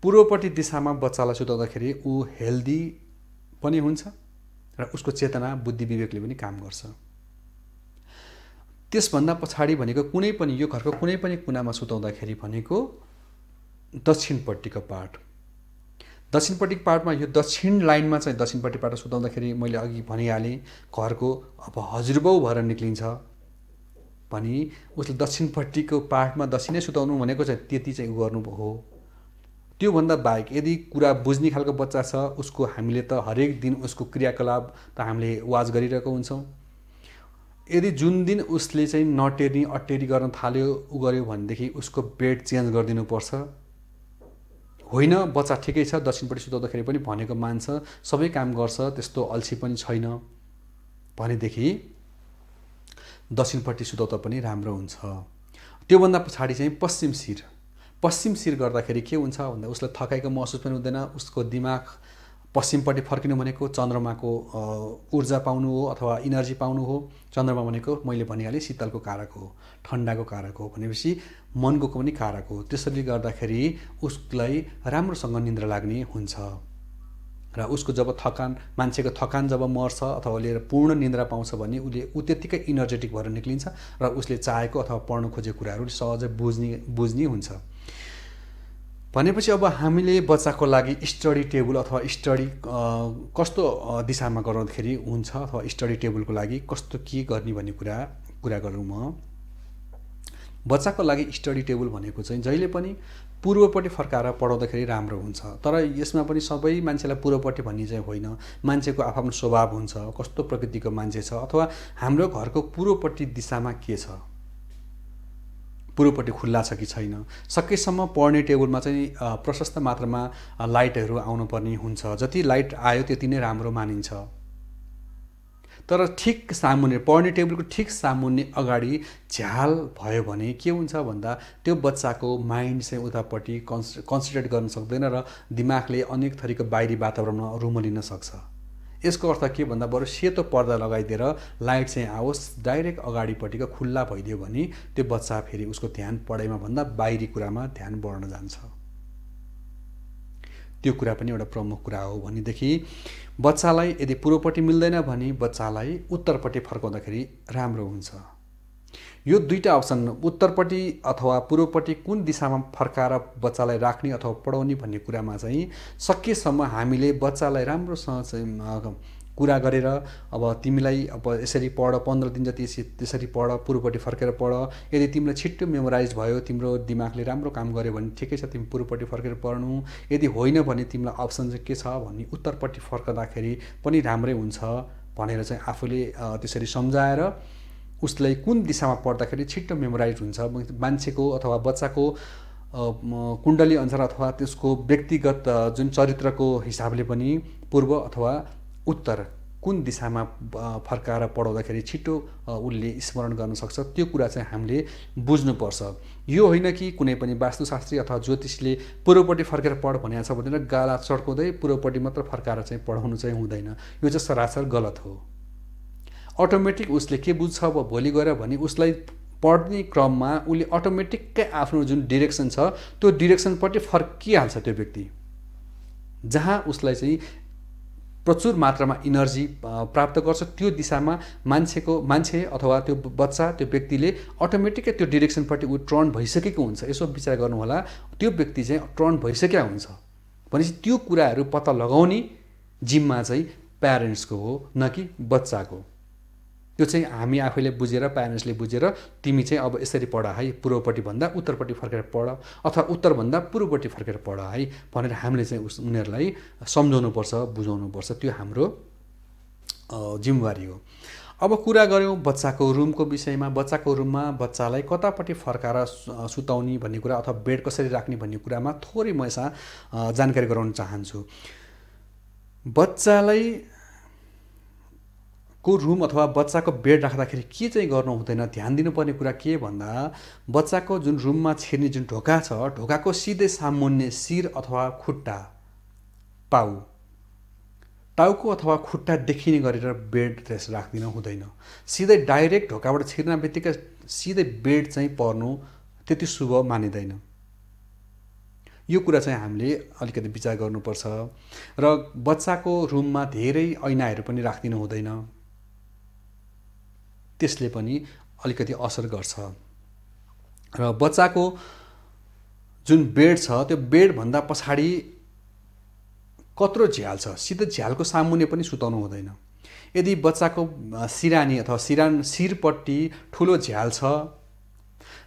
पूर्वपट्टि दिशामा बच्चालाई सुताउँदाखेरि ऊ हेल्दी पनि हुन्छ र उसको चेतना बुद्धि विवेकले पनि काम गर्छ। त्यसभन्दा पछाडि भनेको कुनै पनि यो घरको कुनै पनि कुनामा सुताउँदाखेरि भनेको दक्षिणपट्टिको पार्ट, दक्षिणपट्टिको पार्टमा यो दक्षिण लाइनमा चाहिँ दक्षिणपट्टि पार्ट सुताउँदाखेरि मैले अघि भनिहालेँ घरको अब हजुरबाउ भएर निक्लिन्छ भने उसले दक्षिणपट्टिको पार्टमा दक्षिणै सुताउनु भनेको चाहिँ त्यति चाहिँ गर्नु हो। त्योभन्दा बाहेक यदि कुरा बुझ्ने खालको बच्चा छ उसको हामीले त हरेक दिन उसको क्रियाकलाप त हामीले वाच गरिरहेको हुन्छौँ। यदि जुन दिन उसले चाहिँ नटेर्ने अटेरी गर्न थाल्यो उ गर्यो भनेदेखि उसको बेड चेन्ज गरिदिनुपर्छ। होइन बच्चा ठिकै छ दक्षिणपट्टि सुताउँदाखेरि पनि भनेको मान्छ सबै काम गर्छ त्यस्तो अल्छी पनि छैन भनेदेखि दक्षिणपट्टि सुताउँदा पनि राम्रो हुन्छ। त्योभन्दा पछाडि चाहिँ पश्चिम शिर गर्दाखेरि के हुन्छ भन्दा उसलाई थकाइको महसुस पनि हुँदैन। उसको दिमाग पश्चिमपट्टि फर्किनु भनेको चन्द्रमाको ऊर्जा पाउनु हो अथवा इनर्जी पाउनु हो। चन्द्रमा भनेको मैले भनिहालेँ शीतलको कारक हो, ठन्डाको कारक हो भनेपछि मनको पनि कारक हो। त्यसरी गर्दाखेरि उसलाई राम्रोसँग निद्रा लाग्ने हुन्छ र उसको जब मान्छेको थकान जब मर्छ अथवा लिएर पूर्ण निद्रा पाउँछ भने ऊ त्यत्तिकै इनर्जेटिक भएर निक्लिन्छ र उसले चाहेको अथवा पढ्न खोजेको कुराहरू सहजै बुझ्ने हुन्छ। भनेपछि अब हामीले बच्चाको लागि स्टडी टेबल अथवा स्टडी कस्तो दिशामा गराउँदाखेरि हुन्छ अथवा स्टडी टेबलको लागि कस्तो के गर्ने भन्ने कुरा गरौँ। म बच्चाको लागि स्टडी टेबल भनेको चाहिँ जहिले पनि पूर्वपट्टि फर्काएर पढाउँदाखेरि राम्रो हुन्छ। तर यसमा पनि सबै मान्छेलाई पूर्वपट्टि भन्ने चाहिँ होइन। मान्छेको आफ्नो स्वभाव हुन्छ, कस्तो प्रकृतिको मान्छे छ अथवा हाम्रो घरको पूर्वपट्टि दिशामा के छ, पूर्वपट्टि खुल्ला छ कि छैन। सकेसम्म पढ्ने टेबलमा चाहिँ प्रशस्त मात्रामा लाइटहरू आउनुपर्ने हुन्छ। जति लाइट आयो त्यति नै राम्रो मानिन्छ। तर ठिक सामुन्ने पढ्ने टेबलको ठिक सामुन्ने अगाडि झ्याल भयो भने के हुन्छ भन्दा त्यो बच्चाको माइन्ड चाहिँ उतापट्टि कन्सन्ट्रेट गर्न सक्दैन र दिमागले अनेक थरीको बाहिरी वातावरणमा रुमलिन सक्छ। यसको अर्थ के भन्दा बरु सेतो पर्दा लगाइदिएर लाइट चाहिँ आओस् डाइरेक्ट अगाडिपट्टिको खुल्ला भइदियो भने त्यो बच्चा फेरि उसको ध्यान पढाइमा भन्दा बाहिरी कुरामा ध्यान बढ्न जान्छ। त्यो कुरा पनि एउटा प्रमुख कुरा हो। भनेदेखि बच्चालाई यदि पूर्वपट्टि मिल्दैन भने बच्चालाई उत्तरपट्टि फर्काउँदाखेरि राम्रो हुन्छ। यो दुईटा अप्सन उत्तरपट्टि अथवा पूर्वपट्टि कुन दिशामा फर्काएर बच्चालाई राख्ने अथवा पढाउने भन्ने कुरामा चाहिँ सकेसम्म हामीले बच्चालाई राम्रोसँग चाहिँ कुरा गरेर अब तिमीलाई अब यसरी पढ 15 दिन जति त्यसरी पढ, पूर्वपट्टि फर्केर पढ। यदि तिमीलाई छिट्टो मेमोराइज भयो, तिम्रो दिमागले राम्रो काम गर्यो भने ठिकै छ, तिमी पूर्वपट्टि फर्केर पढ्नु। यदि होइन भने तिमीलाई अप्सन चाहिँ के छ भने उत्तरपट्टि फर्कँदाखेरि पनि राम्रै हुन्छ भनेर चाहिँ आफूले त्यसरी सम्झाएर उसलाई कुन दिशामा पढ्दाखेरि छिट्टो मेमोराइज हुन्छ मान्छेको अथवा बच्चाको कुण्डली अनुसार अथवा त्यसको व्यक्तिगत जुन चरित्रको हिसाबले पनि पूर्व अथवा उत्तर कुन दिशामा फर्काएर पढाउँदाखेरि छिटो उसले स्मरण गर्न सक्छ त्यो कुरा चाहिँ हामीले बुझ्नुपर्छ। यो होइन कि कुनै पनि वास्तुशास्त्री अथवा ज्योतिषले पूर्वपट्टि फर्केर पढ भनेको छ भनेर गाला चड्काउँदै पूर्वपट्टि मात्र फर्काएर चाहिँ पढाउनु चाहिँ हुँदैन। यो चाहिँ सरासर गलत हो। अटोमेटिक उसले के बुझ्छ अब भोलि गएर भने उसलाई पढ्ने क्रममा उसले अटोमेटिकै आफ्नो जुन डिरेक्सन छ त्यो डिरेक्सनपट्टि फर्किहाल्छ। त्यो व्यक्ति जहाँ उसलाई चाहिँ प्रचुर मात्रामा इनर्जी प्राप्त गर्छ त्यो दिशामा मान्छे अथवा त्यो बच्चा त्यो व्यक्तिले अटोमेटिकै त्यो डिरेक्सनपट्टि ऊ टर्न भइसकेको हुन्छ। यसो विचार गर्नु होला, त्यो व्यक्ति चाहिँ टर्न भइसकेको हुन्छ भनेपछि त्यो कुराहरू पत्ता लगाउने जिम्मा चाहिँ प्यारेन्ट्सको हो, न कि बच्चाको। त्यो चाहिँ हामी आफैले बुझेर प्यारेन्ट्सले बुझेर तिमी चाहिँ अब यसरी पढ है, पूर्वपट्टि भन्दा उत्तरपट्टि फर्केर पढ अथवा उत्तर भन्दा पूर्वपट्टि फर्केर पढ है भनेर हामीले चाहिँ उनीहरूलाई सम्झाउनुपर्छ, बुझाउनुपर्छ। त्यो हाम्रो जिम्मेवारी हो। अब कुरा गऱ्यौँ बच्चाको रुमको विषयमा। बच्चाको रुममा बच्चालाई कतापट्टि फर्काएर सुताउने भन्ने कुरा अथवा बेड कसरी राख्ने भन्ने कुरामा थोरै म यसमा जानकारी गराउन चाहन्छु। बच्चालाई को रुम अथवा बच्चाको बेड राख्दाखेरि के चाहिँ गर्नु हुँदैन, ध्यान दिनुपर्ने कुरा के भन्दा बच्चाको जुन रुममा छिर्ने जुन ढोका छ ढोकाको सिधै सामुन्ने शिर अथवा खुट्टा टाउको अथवा खुट्टा देखिने गरेर बेड त्यस राख्दिन हुँदैन। सिधै डाइरेक्ट ढोकाबाट छिर्न बित्तिकै सिधै बेड चाहिँ पर्नु त्यति शुभ मानिँदैन। यो कुरा चाहिँ हामीले अलिकति विचार गर्नुपर्छ। र बच्चाको रुममा धेरै ऐनाहरू पनि राखिदिनु हुँदैन, त्यसले पनि अलिकति असर गर्छ। र बच्चाको जुन बेड छ त्यो बेडभन्दा पछाडि कत्रो झ्याल छ, सिधै झ्यालको सामुन्ने पनि सुताउनु हुँदैन। यदि बच्चाको सिरानी अथवा शिरपट्टि ठुलो झ्याल छ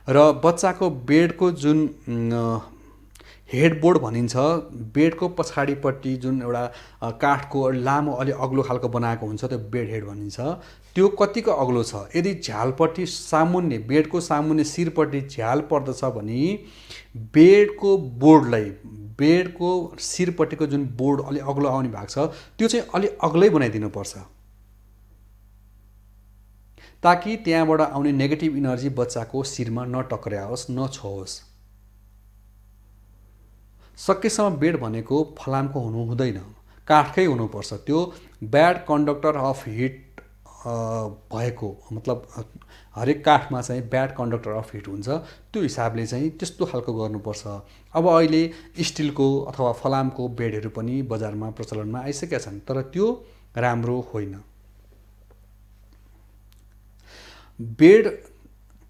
र बच्चाको बेडको जुन हेडबोर्ड भनिन्छ, बेडको पछाडिपट्टि जुन एउटा काठको लामो अलि अग्लो खालको बनाएको हुन्छ त्यो बेड हेड भनिन्छ, त्यो कतिको अग्लो छ। यदि झ्यालपट्टि सामुन्ने, बेडको सामुन्ने शिरपट्टि झ्याल पर्दछ भने बेडको बोर्डलाई, बेडको शिरपट्टिको जुन बोर्ड अलि अग्लो आउने भाग छ त्यो चाहिँ अलि अग्लै बनाइदिनुपर्छ, ताकि त्यहाँबाट आउने नेगेटिभ इनर्जी बच्चाको शिरमा नटक्र्याओस्, नछोओस्। सकेसम्म बेड भनेको फलामको हुनु हुँदैन, काठकै हुनुपर्छ। त्यो ब्याड कन्डक्टर अफ हिट भएको, मतलब हरेक काठमा चाहिँ ब्याड कन्डक्टर अफ हिट हुन्छ, त्यो हिसाबले चाहिँ त्यस्तो खालको गर्नुपर्छ। अब अहिले स्टिलको अथवा फलामको बेडहरू पनि बजारमा प्रचलनमा आइसकेका छन्, तर त्यो राम्रो होइन। बेड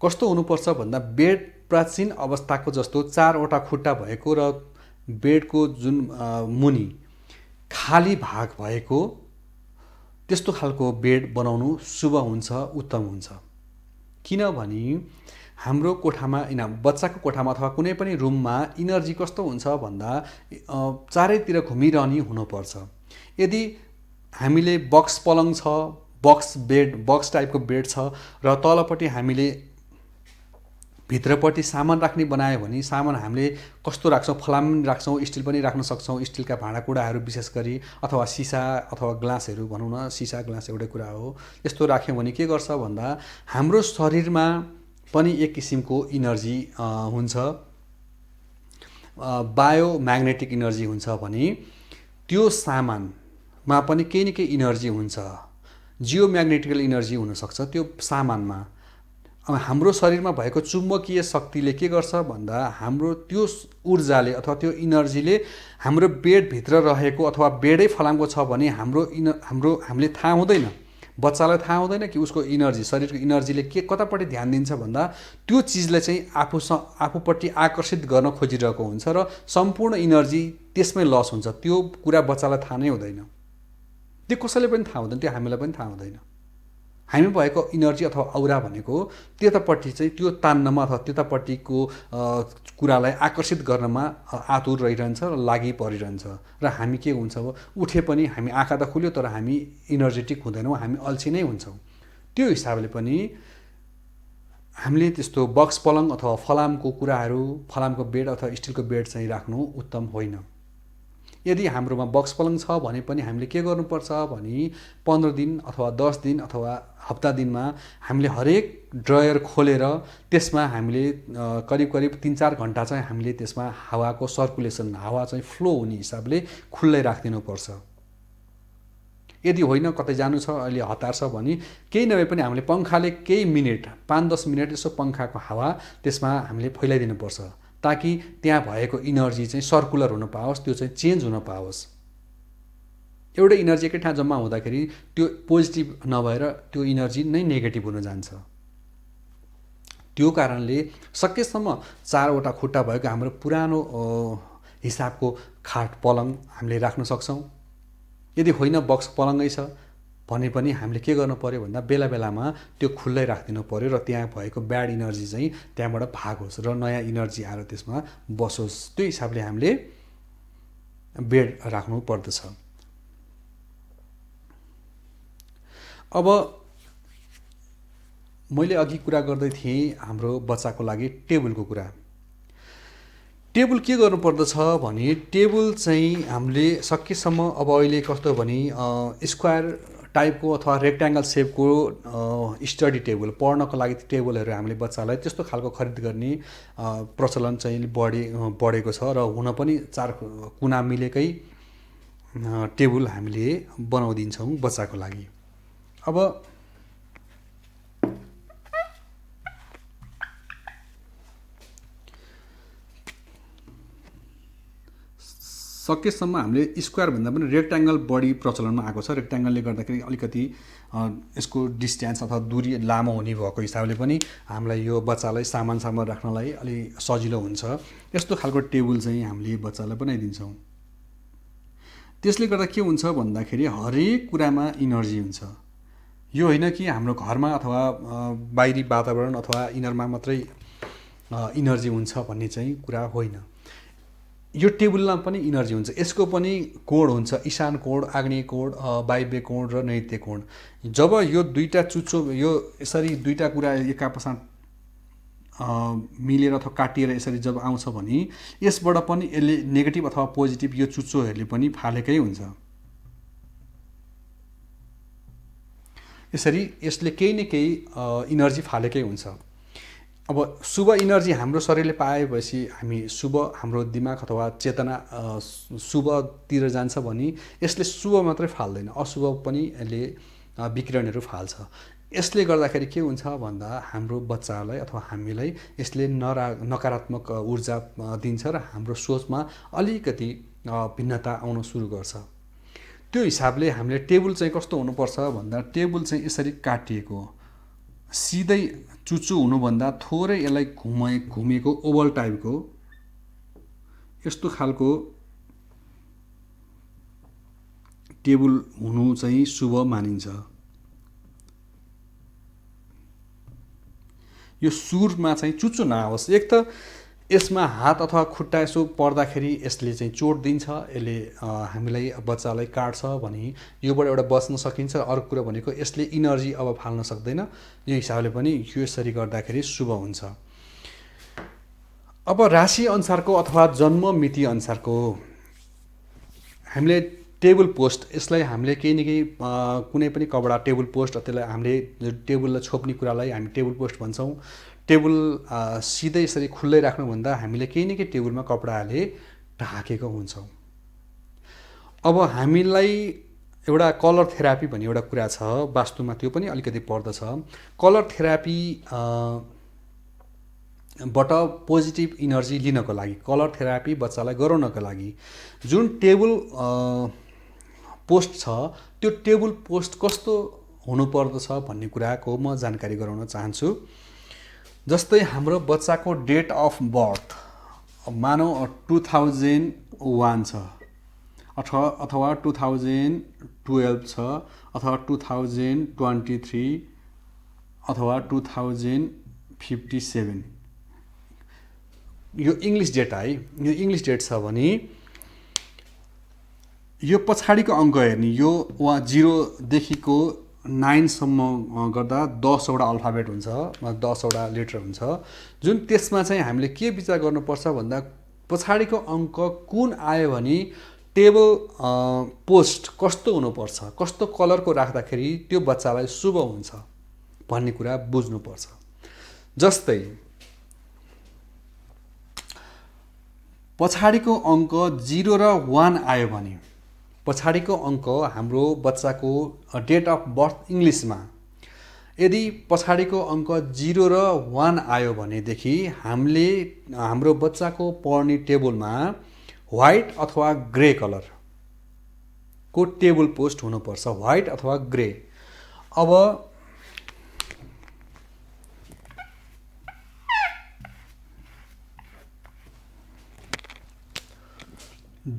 कस्तो हुनुपर्छ भन्दा बेड प्राचीन अवस्थाको जस्तो 4वटा खुट्टा भएको र बेडको जुन मुनि खाली भाग भएको त्यस्तो खालको बेड बनाउनु शुभ हुन्छ, उत्तम हुन्छ। किनभने हाम्रो कोठामा, बच्चाको कोठामा अथवा कुनै पनि रुममा इनर्जी कस्तो हुन्छ भन्दा चारैतिर घुमिरहने हुनुपर्छ। यदि हामीले बक्स पलङ छ, बक्स बेड, बक्स टाइपको बेड छ र तलपट्टि हामीले भित्रपट्टि सामान राख्ने बनायो भने सामान हामीले कस्तो राख्छौँ, फलाम पनि राख्छौँ, स्टिल पनि राख्न सक्छौँ, स्टिलका भाँडाकुँडाहरू विशेष गरी, अथवा सिसा अथवा ग्लासहरू भनौँ न, सिसा ग्लास एउटै कुरा हो। यस्तो राख्यौँ भने के गर्छ भन्दा हाम्रो शरीरमा पनि एक किसिमको इनर्जी हुन्छ, बायोम्याग्नेटिक इनर्जी हुन्छ भने त्यो सामानमा पनि केही न केही इनर्जी हुन्छ। जियोम्याग्नेटिकल इनर्जी हुनसक्छ त्यो सामानमा। हाम्रो शरीरमा भएको चुम्बकीय शक्तिले के गर्छ भन्दा हाम्रो त्यो ऊर्जाले अथवा त्यो इनर्जीले हाम्रो बेडभित्र रहेको, अथवा बेडै फलामको छ भने हामीले थाहा हुँदैन, बच्चालाई थाहा हुँदैन कि उसको इनर्जी, शरीरको इनर्जीले के कतापट्टि ध्यान दिन्छ भन्दा त्यो चिजलाई चाहिँ आफूपट्टि आकर्षित गर्न खोजिरहेको हुन्छ र सम्पूर्ण इनर्जी त्यसमै लस हुन्छ। त्यो कुरा बच्चालाई थाहा नै हुँदैन, त्यो कसैले पनि थाहा हुँदैन, त्यो हामीलाई पनि थाहा हुँदैन। हामी भएको इनर्जी अथवा औरा भनेको त्यतापट्टि चाहिँ त्यो तान्नमा अथवा त्यतापट्टिको कुरालाई आकर्षित गर्नमा आतुर रहिरहन्छ र लागि परिरहन्छ। र हामी के हुन्छ, उठे पनि हामी आँखा त खुल्यो तर हामी इनर्जेटिक हुँदैनौँ, हामी अल्छी नै हुन्छौँ। त्यो हिसाबले पनि हामीले त्यस्तो बक्स पलङ अथवा फलामको कुराहरू, फलामको बेड अथवा स्टिलको बेड चाहिँ राख्नु उत्तम होइन। यदि हाम्रोमा बक्स पलङ छ भने पनि हामीले के गर्नुपर्छ भने 15 दिन अथवा 10 दिन अथवा हप्ता दिनमा हामीले हरेक ड्रयर खोलेर त्यसमा हामीले करिब 3-4 घण्टा चाहिँ हामीले त्यसमा हावाको सर्कुलेसन, हावा चाहिँ फ्लो हुने हिसाबले खुल्लै राखिदिनुपर्छ। यदि होइन कतै जानु छ, अहिले हतार छ भने केही नभए पनि हामीले पङ्खाले केही मिनट, 5-10 मिनट यसो पङ्खाको हावा त्यसमा हामीले फैलाइदिनुपर्छ, ताकि त्यहाँ भएको इनर्जी चाहिँ सर्कुलर हुन पाओस्, त्यो चाहिँ चेन्ज हुन पाओस्। एउटै इनर्जी एकै ठाउँ जम्मा हुँदाखेरि त्यो पोजिटिभ नभएर त्यो इनर्जी नै नेगेटिभ हुन जान्छ। त्यो कारणले सकेसम्म 4वटा खुट्टा भएको हाम्रो पुरानो हिसाबको खाट पलङ हामीले राख्न सक्छौँ। यदि होइन बक्स पलङै छ भने पनि हामीले के गर्नु पर्यो भन्दा बेला बेलामा त्यो खुल्लै राखिदिनु पर्यो र त्यहाँ भएको ब्याड इनर्जी चाहिँ त्यहाँबाट भागोस् र नयाँ इनर्जी आएर त्यसमा बसोस्। त्यो हिसाबले हामीले बेड राख्नु पर्दछ। अब मैले अघि कुरा गर्दै थिएँ हाम्रो बच्चाको लागि टेबलको कुरा। टेबल के गर्नुपर्दछ भने टेबल चाहिँ हामीले सकेसम्म, अब अहिले कस्तो भने स्क्वायर टाइपको अथवा रेक्ट्याङ्गल सेपको स्टडी टेबल, पढ्नको लागि टेबलहरू हामीले बच्चालाई त्यस्तो खालको खरिद गर्ने प्रचलन चाहिँ बढेको छ र हुन पनि 4 कुना मिलेकै टेबल हामीले बनाउदिन्छौँ बच्चाको लागि। अब सकेसम्म हामीले स्क्वायर भन्दा पनि रेक्ट्याङ्गल बढी प्रचलनमा आएको छ। रेक्ट्याङ्गलले गर्दाखेरि अलिकति यसको डिस्टेन्स अथवा दूरी लामो हुने भएको हिसाबले पनि हामीलाई यो बच्चालाई सामान राख्नलाई अलि सजिलो हुन्छ। यस्तो खालको टेबल चाहिँ हामीले बच्चालाई बनाइदिन्छौँ। त्यसले गर्दा के हुन्छ भन्दाखेरि हरेक कुरामा इनर्जी हुन्छ। यो होइन कि हाम्रो घरमा अथवा बाहिरी वातावरण अथवा इनरमा मात्रै इनर्जी हुन्छ भन्ने चाहिँ कुरा होइन। यो टेबलमा पनि इनर्जी हुन्छ। यसको पनि कोण हुन्छ, ईशान कोण, आग्नेय कोण, वायव्य कोण र नैऋत्य कोण। जब यो दुईटा चुच्चो यो यसरी दुईटा कुरा एकापसाथ मिलेर अथवा काटिएर यसरी जब आउँछ भने यसबाट पनि यसले नेगेटिभ अथवा पोजिटिभ यो चुच्चोहरूले पनि फालेकै हुन्छ। यसरी यसले केही न केही इनर्जी फालेकै हुन्छ। अब शुभ इनर्जी हाम्रो शरीरले पाएपछि हामी शुभ हाम्रो दिमाग अथवा चेतना शुभतिर जान्छ भने यसले शुभ मात्रै फाल्दैन, अशुभ पनि यसले विकिरणहरू फाल्छ। यसले गर्दाखेरि के हुन्छ भन्दा हाम्रो बच्चालाई अथवा हामीलाई यसले नकारात्मक ऊर्जा दिन्छ र हाम्रो सोचमा अलिकति भिन्नता आउन सुरु गर्छ। त्यो हिसाबले हामीले टेबल चाहिँ कस्तो हुनुपर्छ भन्दा टेबल चाहिँ यसरी काटिएको सिधै चुच्चो हुनुभन्दा थोरै यसलाई घुमेको ओभल टाइपको यस्तो खालको टेबल हुनु चाहिँ शुभ मानिन्छ। यो सुरमा चाहिँ चुच्चो नआओस्। एक त यसमा हात अथवा खुट्टा यसो पर्दाखेरि यसले चाहिँ चोट दिन्छ, यसले हामीलाई बच्चालाई काट्छ भने योबाट एउटा बच्न सकिन्छ। अर्को कुरा भनेको यसले इनर्जी अब फाल्न सक्दैन। यो हिसाबले पनि यो यसरी गर्दाखेरि शुभ हुन्छ। अब राशि अनुसारको अथवा जन्म मिति अनुसारको हामीले टेबल पोस्ट, यसलाई हामीले केही न केही कुनै पनि कपडा टेबल पोस्ट, त्यसलाई हामीले टेबललाई छोप्ने कुरालाई हामी टेबल पोस्ट भन्छौँ। टेबल सिधै यसरी खुल्लै राख्नुभन्दा हामीले केही न केही टेबलमा कपडाले ढाकेको हुन्छौँ। अब हामीलाई एउटा कलर थेरापी भन्ने एउटा कुरा छ, वास्तुमा त्यो पनि अलिकति पर्दछ। कलर थेरापी बाट पोजिटिभ इनर्जी लिनको लागि, कलर थेरापी बच्चालाई गराउनको लागि जुन टेबल पोस्ट छ त्यो टेबल पोस्ट कस्तो हुनुपर्दछ भन्ने कुराको म जानकारी गराउन चाहन्छु। जस्तै हाम्रो बच्चाको डेट अफ बर्थ मानौ 2001 छ अथवा 2012 छ अथवा 2023 अथवा 2057, यो इङ्ग्लिस डेट है। यो इङ्ग्लिस डेट छ भने यो पछाडिको अङ्क हेर्ने, यो वहाँ 0 देखिको 9 सम्म गर्दा 10 वटा अल्फाबेट हुन्छ, 10 वटा लेटर हुन्छ। जुन त्यसमा चाहिँ हामीले के विचार गर्नुपर्छ भन्दा पछाडिको अङ्क कुन आयो भने टेबल पोस्ट कस्तो हुनुपर्छ, कस्तो कलरको राख्दाखेरि त्यो बच्चालाई शुभ हुन्छ भन्ने कुरा बुझ्नुपर्छ। जस्तै पछाडिको अङ्क 0 र 1 आयो भने पछाडिको अङ्क हाम्रो बच्चाको डेट अफ बर्थ इङ्ग्लिसमा यदि पछाडिको अङ्क 0 र 1 आयो भनेदेखि हामीले हाम्रो बच्चाको पढ्ने टेबलमा व्हाइट अथवा ग्रे कलरको टेबल पोस्ट हुनुपर्छ, व्हाइट अथवा ग्रे। अब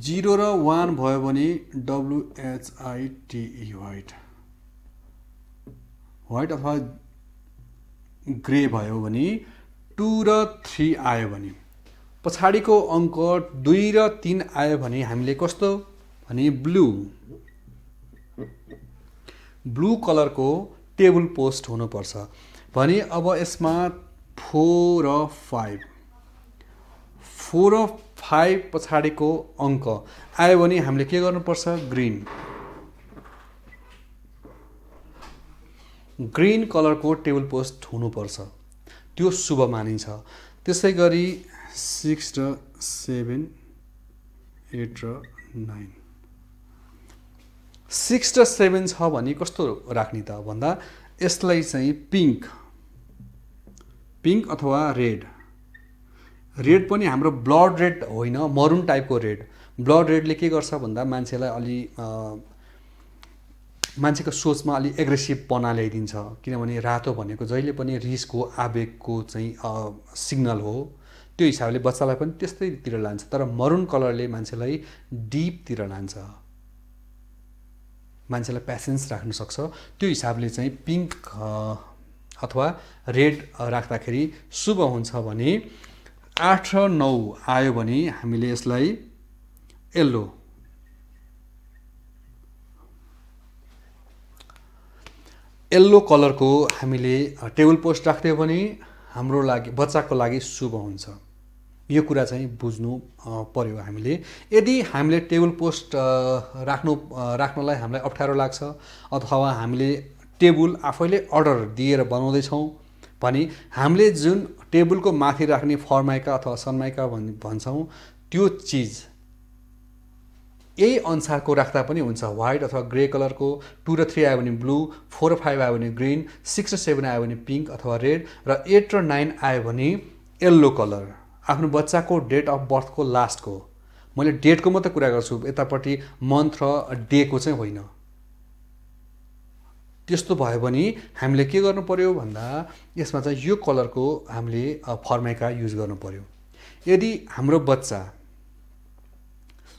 0 र 1 भयो भने WHITE व्हाइट, व्हाइट अथवा ग्रे भयो भने 2 र 3 आयो भने पछाडिको अङ्क 2 र 3 आयो भने हामीले कस्तो भने ब्लू कलरको टेबल पोस्ट हुनुपर्छ भने अब यसमा 4 र 5 पछाडिको अङ्क आयो भने हामीले के गर्नुपर्छ ग्रीन कलरको टेबल पोस्ट हुनुपर्छ, त्यो शुभ मानिन्छ। त्यसै गरी 6 र 7 8 र 9 6 र 7 छ भने कस्तो राख्ने त भन्दा यसलाई चाहिँ पिङ्क अथवा रेड पनि हाम्रो ब्लड रेड होइन, मरुन टाइपको रेड ब्लड रेडले के गर्छ भन्दा मान्छेलाई अलि मान्छेको सोचमा अलि एग्रेसिभपना ल्याइदिन्छ, किनभने रातो भनेको जहिले पनि रिसको आवेगको चाहिँ सिग्नल हो। त्यो हिसाबले बच्चालाई पनि त्यस्तैतिर लान्छ। तर मरुन कलरले मान्छेलाई डिपतिर लान्छ, मान्छेलाई प्यासेन्स राख्न सक्छ। त्यो हिसाबले चाहिँ पिङ्क अथवा रेड राख्दाखेरि शुभ हुन्छ भने 8 र 9 आयो भने हामीले यसलाई येल्लो कलरको हामीले टेबल पोस्ट राख्थ्यौँ भने हाम्रो लागि बच्चाको लागि शुभ हुन्छ। यो कुरा चाहिँ बुझ्नु पर्यो हामीले। यदि हामीले टेबल पोस्ट राख्नलाई हामीलाई अप्ठ्यारो लाग्छ अथवा हामीले टेबल आफैले अर्डर दिएर बनाउँदैछौँ भने हामीले जुन टेबलको माथि राख्ने फर्माइका अथवा सनमाइका भन्छौँ त्यो चिज यही अनुसारको राख्दा पनि हुन्छ। व्हाइट अथवा ग्रे कलरको 2 र 3 आयो भने ब्लू, 4 र 5 आयो भने ग्रिन, 6 र 7 आयो भने पिङ्क अथवा रेड र 8 र 9 आयो भने येल्लो कलर। आफ्नो बच्चाको डेट अफ बर्थको लास्टको, मैले डेटको मात्रै कुरा गर्छु, यतापट्टि मन्थ र डेको चाहिँ होइन। त्यस्तो भयो भने हामीले के गर्नु पर्यो भन्दा यसमा चाहिँ यो कलरको हामीले फर्माइका युज गर्नु पर्यो। यदि हाम्रो बच्चा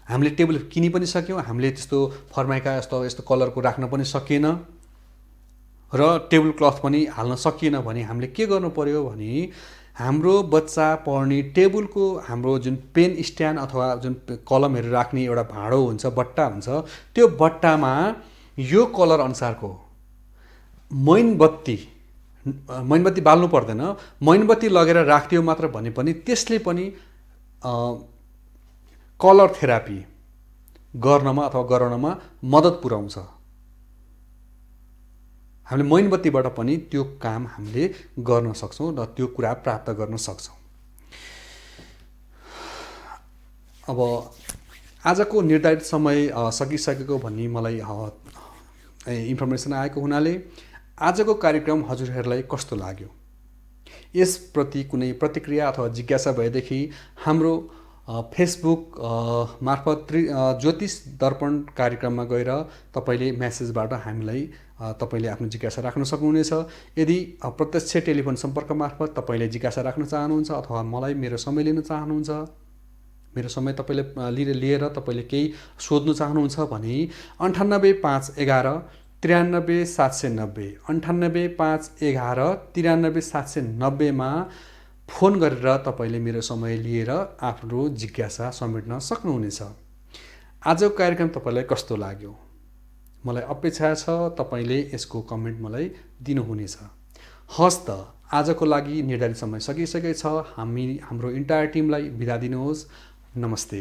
हामीले टेबल किनि पनि सक्यौँ, हामीले त्यस्तो फर्माइका यस्तो कलरको राख्न पनि सकिएन र टेबल क्लथ पनि हाल्न सकिएन भने हामीले के गर्नु पर्यो भने हाम्रो बच्चा पढ्ने टेबलको हाम्रो जुन पेन स्ट्यान्ड अथवा जुन कलमहरू राख्ने एउटा भाँडो हुन्छ, बट्टा हुन्छ, त्यो बट्टामा यो कलर अनुसारको मैनबत्ती बाल्नु पर्दैन, मैनबत्ती लगेर राख्थ्यो मात्र भने पनि त्यसले पनि कलर थेरापी गर्नमा अथवा गराउनमा मद्दत पुर्याउँछ। हामीले मैनबत्तीबाट पनि त्यो काम हामीले गर्न सक्छौँ र त्यो कुरा प्राप्त गर्न सक्छौँ। अब आजको निर्धारित समय सकिसकेको भन्ने मलाई इन्फर्मेसन आएको हुनाले आजको कार्यक्रम हजुरहरूलाई कस्तो लाग्यो, यसप्रति कुनै प्रतिक्रिया अथवा जिज्ञासा भएदेखि हाम्रो फेसबुक मार्फत ज्योतिष दर्पण कार्यक्रममा गएर तपाईँले मेसेजबाट हामीलाई तपाईँले आफ्नो जिज्ञासा राख्न सक्नुहुनेछ। यदि प्रत्यक्ष टेलिफोन सम्पर्क मार्फत तपाईँले जिज्ञासा राख्न चाहनुहुन्छ अथवा मलाई मेरो समय लिन चाहनुहुन्छ, मेरो समय तपाईँले लिएर तपाईँले केही सोध्नु चाहनुहुन्छ भने 985111 93790 985111 93790 मा फोन गरेर तपाईँले मेरो समय लिएर आफ्नो जिज्ञासा समेट्न सक्नुहुनेछ। आजको कार्यक्रम तपाईँलाई कस्तो लाग्यो, मलाई अपेक्षा छ तपाईँले यसको कमेन्ट मलाई दिनुहुनेछ। हस् त, आजको लागि निर्धारित समय सकिसकेको छ। हाम्रो इन्टायर टिमलाई बिदा दिनुहोस्। नमस्ते।